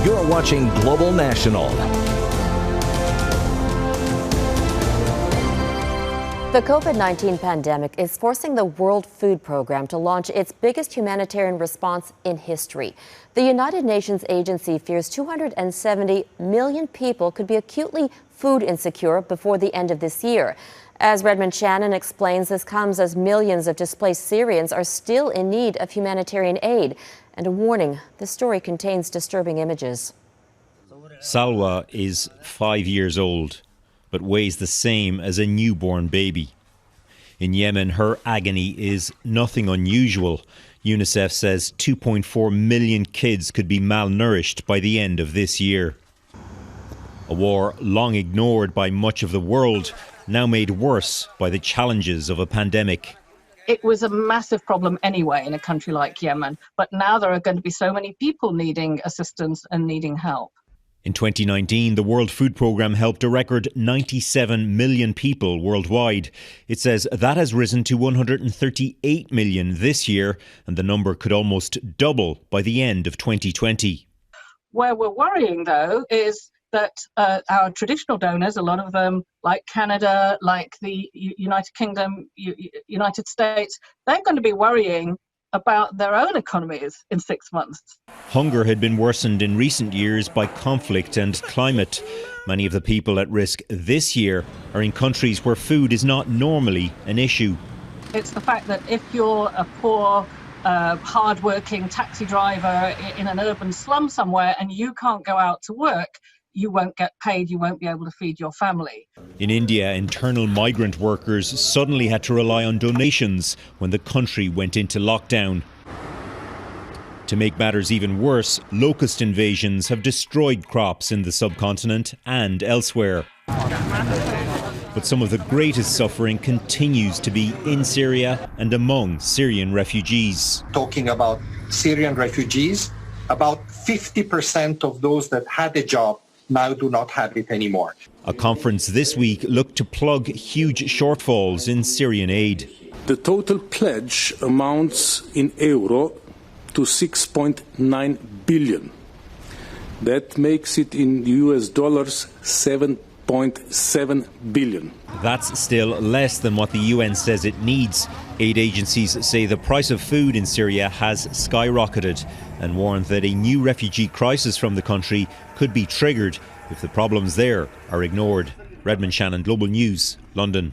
You're watching Global National. The COVID-19 pandemic is forcing the World Food Program to launch its biggest humanitarian response in history. The United Nations agency fears 270 million people could be acutely food insecure before the end of this year. As Redmond Shannon explains, this comes as millions of displaced Syrians are still in need of humanitarian aid. And a warning, this story contains disturbing images. Salwa is 5 years old, but weighs the same as a newborn baby. In Yemen, her agony is nothing unusual. UNICEF says 2.4 million kids could be malnourished by the end of this year. A war long ignored by much of the world, now made worse by the challenges of a pandemic. It was a massive problem anyway in a country like Yemen, but now there are going to be so many people needing assistance and needing help. In 2019, the World Food Programme helped a record 97 million people worldwide. It says that has risen to 138 million this year, and the number could almost double by the end of 2020. Where we're worrying, though, is that our traditional donors, a lot of them like Canada, like the United Kingdom, United States, they're going to be worrying about their own economies in 6 months. Hunger had been worsened in recent years by conflict and climate. Many of the people at risk this year are in countries where food is not normally an issue. It's the fact that if you're a poor, hard-working taxi driver in an urban slum somewhere and you can't go out to work, you won't get paid, you won't be able to feed your family. In India, internal migrant workers suddenly had to rely on donations when the country went into lockdown. To make matters even worse, locust invasions have destroyed crops in the subcontinent and elsewhere. But some of the greatest suffering continues to be in Syria and among Syrian refugees. Talking about Syrian refugees, about 50% of those that had a job now do not have it anymore. A conference this week looked to plug huge shortfalls in Syrian aid. The total pledge amounts in euro to 6.9 billion. That makes it in US dollars 7.7 billion. That's still less than what the UN says it needs. Aid agencies say the price of food in Syria has skyrocketed and warn that a new refugee crisis from the country could be triggered if the problems there are ignored. Redmond Shannon, Global News, London.